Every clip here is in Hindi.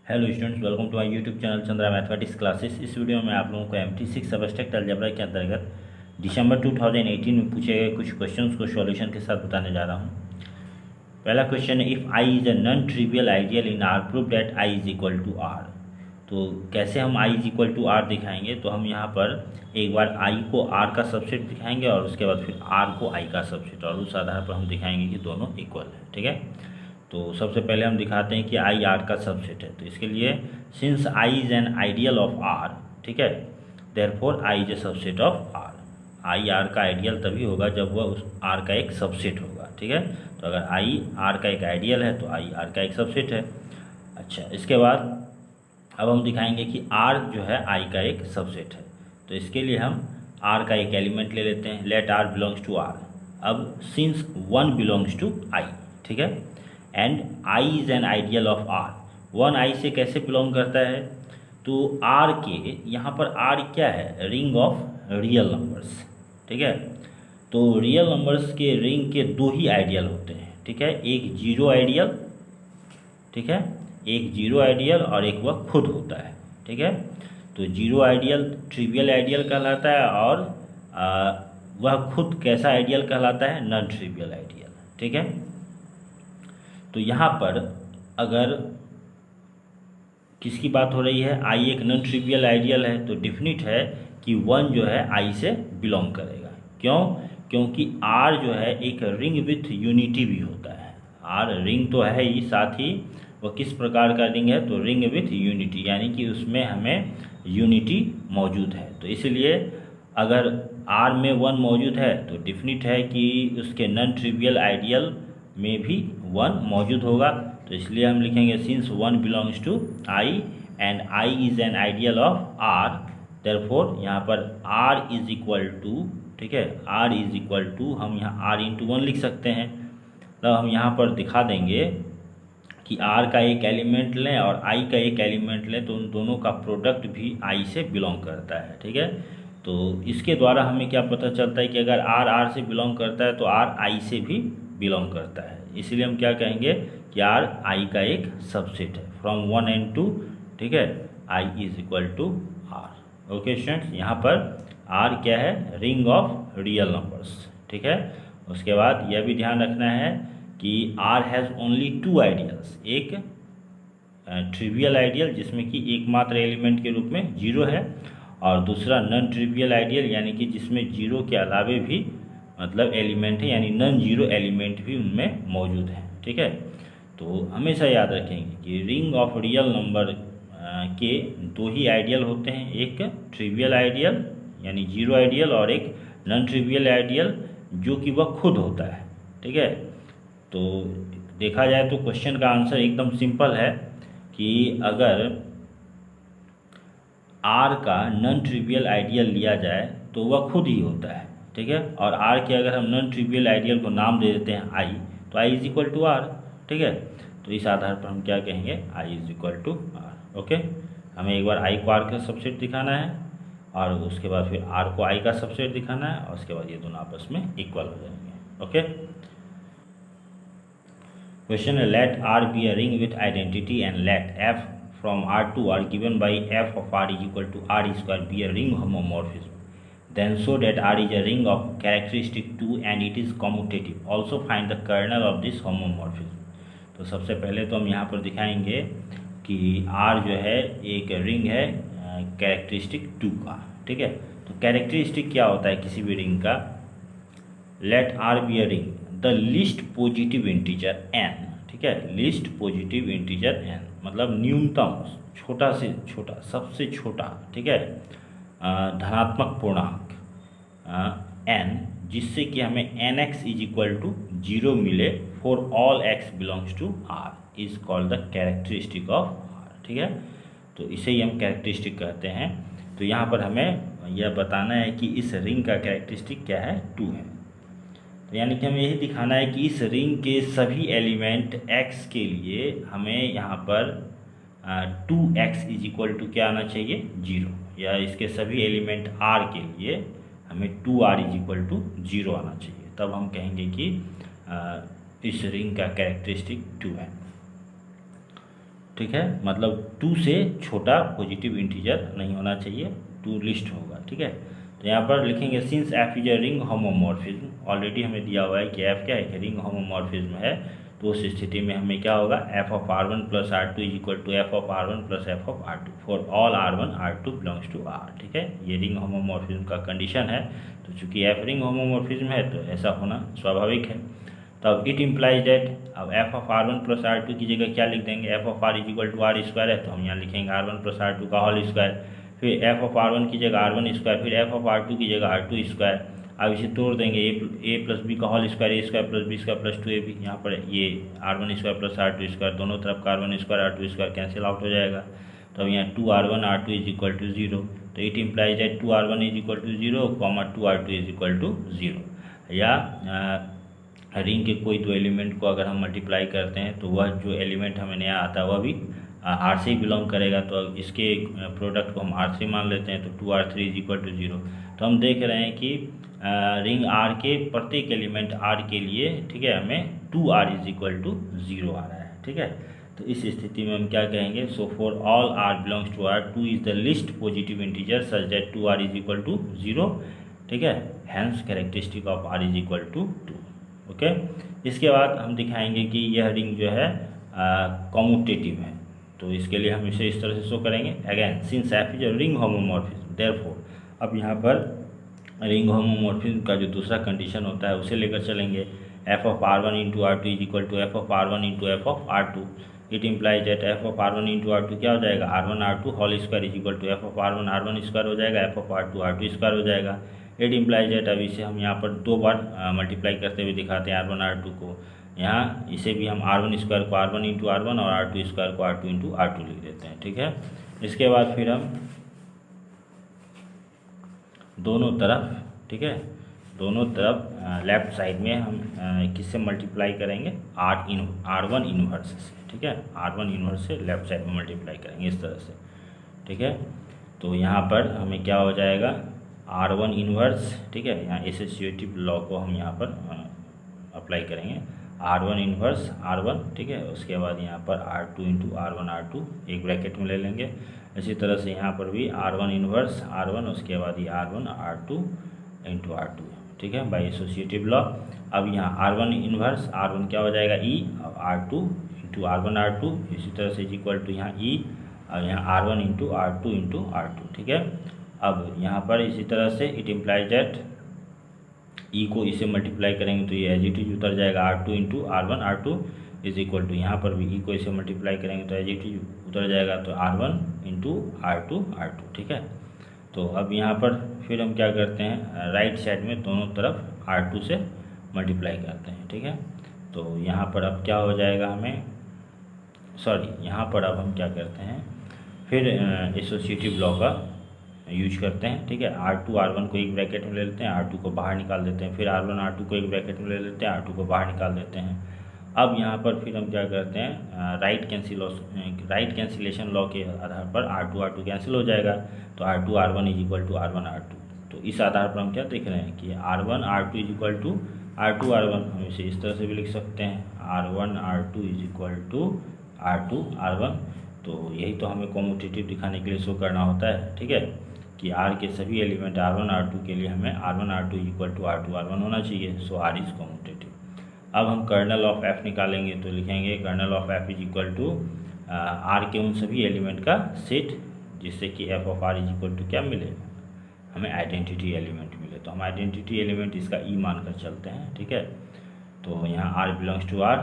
Hello students, welcome to my YouTube channel Chandra mathematics classes. इस वीडियो में आप लोगों को MT6 सब्सट्रैक्ट अलजेब्रा के अंतर्गत दिसंबर 2018 में पूछे गए कुछ क्वेश्चंस को सॉल्यूशन के साथ बताने जा रहा हूं। पहला क्वेश्चन है, if I is a non trivial ideal in R, prove that I is equal to R. तो कैसे हम I is equal to R दिखाएंगे? तो हम यहाँ पर एक बार आई को आर का सबसेट दिखाएंगे और उसके बाद फिर आर को आई का सबसेट, और उस आधार पर हम दिखाएंगे कि दोनों इक्वल है। ठीक है, तो सबसे पहले हम दिखाते हैं कि आई आर का सबसेट है। तो इसके लिए since I is an ideal of R, ठीक है, therefore I is a subset of R. I R का आइडियल तभी होगा जब वह उस आर का एक सबसेट होगा। ठीक है, तो अगर आई आर का एक आइडियल है तो आई आर का एक सबसेट है। अच्छा, इसके बाद अब हम दिखाएंगे कि आर जो है आई का एक सबसेट है। तो इसके लिए हम आर का एक एलिमेंट ले लेते हैं, let R belongs to R. अब since one belongs to I, ठीक है, and I is an ideal of R. One I से कैसे बिलोंग करता है? तो आर के यहाँ पर आर क्या है? Ring of real numbers. ठीक है, तो रियल नंबर्स के रिंग के दो ही आइडियल होते हैं। ठीक है, एक जीरो आइडियल, ठीक है, एक जीरो आइडियल और एक वह खुद होता है। ठीक है, तो जीरो आइडियल ट्रिवियल आइडियल कहलाता है और वह खुद कैसा आइडियल कहलाता है? Non trivial ideal. ठीक है, तो यहाँ पर अगर किसकी बात हो रही है, आई एक नॉन ट्रिवियल आइडियल है, तो डिफिनिट है कि वन जो है आई से बिलोंग करेगा। क्यों? क्योंकि आर जो है एक रिंग विथ यूनिटी भी होता है। आर रिंग तो है ही, साथ ही वो किस प्रकार का रिंग है? तो रिंग विथ यूनिटी, यानी कि उसमें हमें यूनिटी मौजूद है। तो इसलिए अगर आर में वन मौजूद है तो डिफिनिट है कि उसके नॉन ट्रिवियल आइडियल में भी वन मौजूद होगा। तो इसलिए हम लिखेंगे since one belongs to I and I is an ideal of R, therefore यहाँ पर आर इज इक्वल टू, ठीक है, आर इज इक्वल टू, हम यहाँ आर इंटू वन लिख सकते हैं। तो हम यहाँ पर दिखा देंगे कि आर का एक एलिमेंट लें और आई का एक एलिमेंट लें तो उन दोनों का प्रोडक्ट भी आई से बिलोंग करता है। ठीक है, तो इसके द्वारा हमें क्या पता चलता है कि अगर आर आर से बिलोंग करता है तो आर आई से भी बिलोंग करता है। इसीलिए हम क्या कहेंगे कि आर आई का एक सबसेट है फ्रॉम वन एंड टू। ठीक है, I is equal to R. Okay students, यहाँ पर आर क्या है? Ring of real numbers. ठीक है, उसके बाद यह भी ध्यान रखना है कि R has only two ideals, एक ट्रिवियल आइडियल जिसमें कि एकमात्र एलिमेंट के रूप में जीरो है, और दूसरा नॉन ट्रिवियल आइडियल यानी कि जिसमें जीरो के अलावे भी मतलब एलिमेंट है, यानी नॉन जीरो एलिमेंट भी उनमें मौजूद है। ठीक है, तो हमेशा याद रखेंगे कि रिंग ऑफ रियल नंबर के दो ही आइडियल होते हैं, एक ट्रिवियल आइडियल यानी जीरो आइडियल और एक नॉन ट्रिवियल आइडियल जो कि वह खुद होता है। ठीक है, तो देखा जाए तो क्वेश्चन का आंसर एकदम सिंपल है कि अगर आर का नॉन ट्रिवियल आइडियल लिया जाए तो वह खुद ही होता है। ठीक है, और आर के अगर हम नॉन ट्रिवियल आइडियल को नाम दे देते हैं आई, तो I is equal to R. ठीक है, तो इस आधार पर हम क्या कहेंगे? I is equal to R. Okay, हमें एक बार आई को आर का सबसेट दिखाना है और उसके बाद फिर आर को आई का सबसेट दिखाना है, और उसके बाद ये दोनों आपस में इक्वल हो जाएंगे। ओके, क्वेश्चन है, let R be a ring with identity and let F from R to R given by F of R is equal to R square be a ring homomorphism, then show that R is a ring of characteristic 2 and it is commutative. Also find the kernel of this homomorphism. तो सबसे पहले तो हम यहाँ पर दिखाएंगे कि R जो है एक रिंग है कैरेक्टरिस्टिक 2 का। ठीक है, तो कैरेक्टरिस्टिक क्या होता है किसी भी रिंग का? Let R be a ring the least positive integer n। ठीक है, लीस्ट पॉजिटिव इंटीजर n मतलब न्यूनतम, छोटा से छोटा, सबसे छोटा, ठीक है, धनात्मक पूर्णांक n, जिससे कि हमें nx इज इक्वल टू 0 मिले for all x belongs to r, is called the characteristic of r। ठीक है, तो इसे ही हम कैरेक्टरिस्टिक कहते हैं। तो यहाँ पर हमें यह बताना है कि इस रिंग का कैरेक्टरिस्टिक क्या है? 2 है। तो यानी कि हमें यही दिखाना है कि इस रिंग के सभी एलिमेंट x के लिए हमें यहाँ पर 2x इज इक्वल टू क्या आना चाहिए? 0, या इसके सभी एलिमेंट r के लिए हमें 2r इज इक्वल टू 0 आना चाहिए। तब हम कहेंगे कि इस रिंग का कैरेक्टरिस्टिक 2 है। ठीक है, मतलब 2 से छोटा पॉजिटिव इंटीजर नहीं होना चाहिए, 2 लिस्ट होगा। ठीक है, तो यहाँ पर लिखेंगे since F is a ring homomorphism, already हमें दिया हुआ है कि एफ क्या है कि रिंग होमोमॉर्फिज्म है, तो उस स्थिति में हमें क्या होगा, F of R1 plus R2 is equal to F of R1 plus F of R2 for all R1 R2 belongs to R। ठीक है, ये रिंग होमोमॉर्फिज्म का कंडीशन है, तो चूंकि एफ रिंग होमोमॉर्फिज्म है तो ऐसा होना स्वाभाविक है। तब इट इम्प्लाइज दैट, अब F of R1 plus R2 की जगह क्या लिख देंगे, F of R is equal to R square है, तो हम यहाँ लिखेंगे R1 प्लस R2 का होल स्क्वायर, फिर एफ ऑफ R1 की जगह R1 स्क्वायर, फिर एफ ऑफ R2 की जगह R2 स्क्वायर। अब इसे तोड़ देंगे, ए प्लस बी का whole square, A square plus B square plus 2ab, यहाँ पर ये R1 square plus R2 square, दोनों तरफ का R1 square R2 square cancel out हो जाएगा, तो अब यहाँ 2R1 R2 is equal to 0, तो it implies that 2R1 is equal to 0, 2R2 is equal to 0। या रिंग के कोई दो एलिमेंट को अगर हम मल्टीप्लाई करते हैं तो वह जो एलिमेंट हमें नया आता है वह भी R से ही बिलोंग करेगा, तो इसके प्रोडक्ट को हम R3 मान लेते हैं, तो 2R3 इज इक्वल टू 0। तो हम देख रहे हैं कि रिंग R के प्रत्येक एलिमेंट R के लिए, ठीक है, हमें 2R इज इक्वल टू 0 आ रहा है। ठीक है, तो इस स्थिति में हम क्या कहेंगे, so for all R belongs to R 2 is the least positive integer such that 2R is equal to 0। ठीक है, hence characteristic of R is equal to 2। Okay, इसके बाद हम दिखाएंगे कि यह रिंग जो है कॉम्यूटेटिव है, तो इसके लिए हम इसे इस तरह से शो करेंगे, again since F is a ring homomorphism therefore, अब यहाँ पर रिंग होमोमॉर्फिज्म का जो दूसरा कंडीशन होता है उसे लेकर चलेंगे, F of R1 into R2 is equal to F of R1 into F of R2। It implies that F of R1 into R2 क्या हो जाएगा, R1 R2 whole square is equal to F of R1 R1 square हो जाएगा, F of R2 R2 square हो जाएगा। इट इम्प्लाइज दैट, अब इसे हम यहाँ पर 2 बार मल्टीप्लाई करते हुए दिखाते हैं R1 R2 को, यहाँ इसे भी हम R1 स्क्वायर को R1 इंटू R1 और R2 स्क्वायर को R2 इंटू R2 लिख देते हैं। ठीक है, इसके बाद फिर हम दोनों तरफ, ठीक है, दोनों तरफ लेफ्ट साइड में हम किससे मल्टीप्लाई करेंगे, R1 इन्वर्स से। ठीक है, R1 इन्वर्स से लेफ्ट साइड में मल्टीप्लाई करेंगे इस तरह से। ठीक है, तो यहाँ पर हमें क्या हो जाएगा, R1 इन्वर्स, ठीक है, यहाँ एसोसिएटिव लॉ को हम यहाँ पर अप्लाई करेंगे, R1 इन्वर्स R1, ठीक है, उसके बाद यहाँ पर R2 इंटू R1 R2 एक ब्रैकेट में ले लेंगे। इसी तरह से यहाँ पर भी R1 इन्वर्स R1, उसके बाद ये R1 R2 इंटू R2, ठीक है, बाई एसोसिएटिव लॉ। अब यहाँ R1 इन्वर्स R1 क्या हो जाएगा, E, और R2 इंटू R1 R2, इसी तरह से इक्वल टू यहाँ E और यहाँ R1 into R2 into R2। ठीक है, अब यहाँ पर इसी तरह से इट इम्प्लाइज दैट E को इसे मल्टीप्लाई करेंगे तो ये एज इट इज उतर जाएगा, R2 into R1 R2 is equal to, यहाँ पर भी E को इसे मल्टीप्लाई करेंगे तो एज इट इज उतर जाएगा, तो R1 इंटू R2 R2। ठीक है, तो अब यहाँ पर फिर हम क्या करते हैं, राइट साइड में दोनों तरफ R2 से मल्टीप्लाई करते हैं। ठीक है, तो यहाँ पर अब क्या हो जाएगा, हमें यहाँ पर अब हम क्या करते हैं, फिर एसोसिएटिव लॉ का यूज करते हैं। ठीक है, R2 R1 को एक ब्रैकेट में ले लेते हैं, R2 को बाहर निकाल देते हैं, फिर R1 R2 को एक ब्रैकेट में ले लेते हैं, R2 को बाहर निकाल देते हैं। अब यहाँ पर फिर हम क्या करते हैं, राइट कैंसिलेशन लॉ के आधार पर R2 R2 कैंसिल हो जाएगा, तो R2 R1 is equal to R1 R2। तो इस आधार पर हम क्या देख रहे हैं कि R1 R2 is equal to R2 R1, हम इसे इस तरह से भी लिख सकते हैं, R1 R2 is equal to R2 R1। तो यही तो हमें कॉम्यूटेटिव दिखाने के लिए शो करना होता है। ठीक है, कि R के सभी एलिमेंट R1 R2 के लिए हमें R1 R2 equal to R2 R1 होना चाहिए, सो R इज कॉम्यूटेटिव। अब हम कर्नल ऑफ F निकालेंगे, तो लिखेंगे kernel of F is equal to R के उन सभी एलिमेंट का सेट जिससे कि F of R is equal to क्या मिले, हमें आइडेंटिटी एलिमेंट मिले, तो हम आइडेंटिटी एलिमेंट इसका E मानकर चलते हैं। ठीक है, तो यहाँ R belongs to R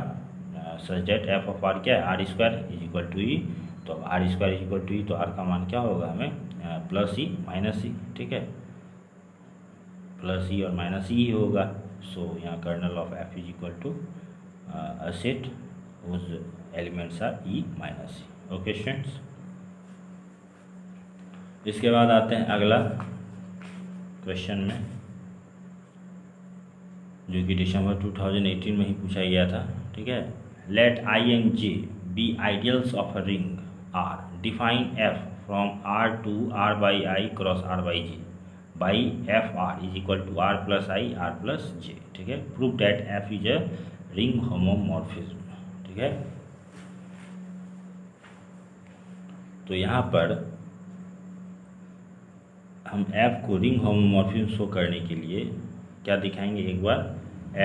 such that F of R क्या है, R square is equal to E, तो अब R square is equal to E, तो R का मान क्या होगा, हमें प्लस E माइनस E। ठीक है, प्लस E और माइनस E होगा, सो यहाँ kernel of F is equal to a set whose elements are E minus E। Okay students, इसके बाद आते हैं अगला क्वेश्चन में, जो कि दिसंबर 2018 में ही पूछा गया था। ठीक है, let I and J be ideals of a ring R, define F from R to R by I cross R by J by F R is equal to R plus I R plus J। ठीक है, prove that F is a ring homomorphism. ठीक है, तो यहाँ पर हम f को रिंग होमोमॉर्फिज्म शो करने के लिए क्या दिखाएंगे, एक बार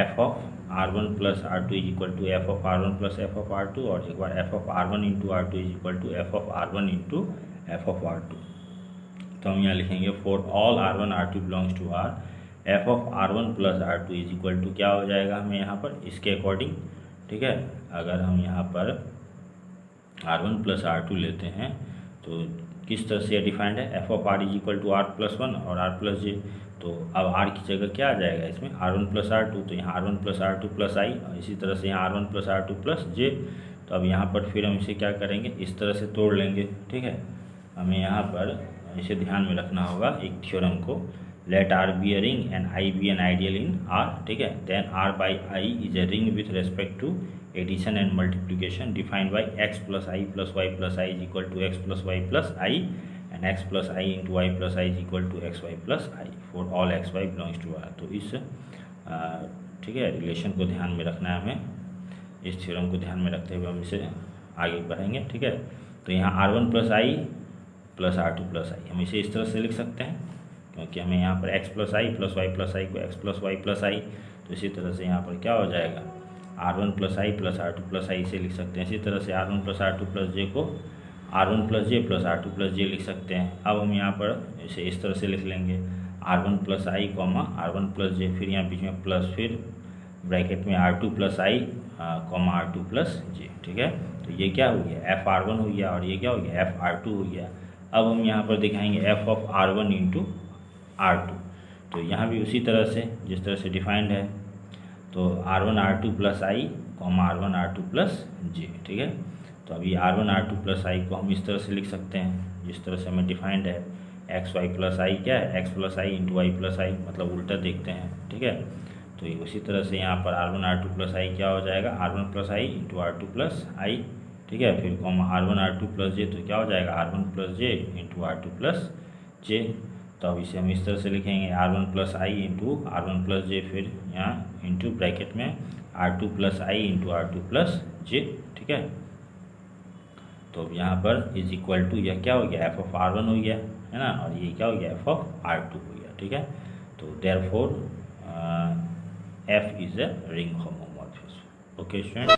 f of R1 plus R2 is equal to F of R1 plus F of R2, और एक बार f of R1 into R2 is equal to F of R1 into F of R2। तो हम यहाँ लिखेंगे for all R1 R2 belongs to R, F of R1 plus R2 is equal to क्या हो जाएगा हमें यहाँ पर इसके अकॉर्डिंग, ठीक है। अगर हम यहाँ पर R1 प्लस R2 लेते हैं तो किस तरह से डिफाइंड है, F of R is equal to R plus 1 और R प्लस जे। तो अब R की जगह क्या आ जाएगा इसमें, R1 प्लस R2, तो यहाँ R1 plus R2 plus I, और इसी तरह से यहाँ R1 प्लस R2 प्लस जे। तो अब यहाँ पर फिर हम इसे क्या करेंगे, इस तरह से तोड़ लेंगे, ठीक है। हमें यहाँ पर इसे ध्यान में रखना होगा एक थ्योरम को, let R be a ring and I be an ideal in R, ठीक है। Then R by I is a ring with respect to addition and multiplication defined by x plus I plus y plus I is equal to x plus y plus I and x plus I into y plus I is equal to xy plus I for all xy belongs to R। तो इस ठीक है रिलेशन को ध्यान में रखना है हमें, इस थ्योरम को ध्यान में रखते हुए हम इसे आगे बढ़ेंगे, ठीक है। तो यहाँ R1 plus I plus R2 plus I, हम इसे इस तरह से लिख सकते हैं क्योंकि हमें यहाँ पर x plus I plus y plus I को x plus y plus I, तो इसी तरह से यहाँ पर क्या हो जाएगा, R1 plus I plus R2 plus I से लिख सकते हैं। इसी तरह से R1 प्लस R2 प्लस जे को R1 प्लस जे प्लस R2 प्लस जे लिख सकते हैं। अब हम यहाँ पर इसे इस तरह से लिख लेंगे, R1 plus I comma R1 plus J, फिर यहाँ बीच में प्लस, फिर ब्रैकेट में R2 plus I comma R2 plus J, ठीक है। तो ये क्या हो गया, एफ R1 हो गया, और ये क्या हो गया, एफ R2 हो गया। अब हम यहाँ पर दिखाएंगे F of R1 into R2, तो यहाँ भी उसी तरह से जिस तरह से डिफाइंड है, तो R1 R2 plus I comma R1 R2 plus J, ठीक है। तो अभी R1 R2 प्लस I को हम इस तरह से लिख सकते हैं जिस तरह से हमें डिफाइंड है, एक्स वाई प्लस आई क्या है, एक्स प्लस आई इंटू वाई प्लस आई, मतलब उल्टा देखते हैं, ठीक है। तो उसी तरह से यहाँ पर R1 R2 प्लस आई क्या हो जाएगा, R1 प्लस आई इंटू R2 प्लस आई, ठीक है। फिर कॉमा R1 R2 प्लस जे, तो क्या हो जाएगा R1 plus J into R2 plus जे। तो अब इसे हम इस तरह से लिखेंगे R1 प्लस आई इंटू R1 प्लस जे, फिर यहाँ इंटू ब्रैकेट में R2 प्लस आई इंटू R2 प्लस जे, ठीक है। तो अब यहाँ पर इज इक्वल टू यह क्या हो गया, एफ ऑफ R1 हो गया है ना, और ये क्या हो गया, एफ ऑफ R2 हो गया, ठीक है। तो therefore F is a ring homomorphism. Okay student.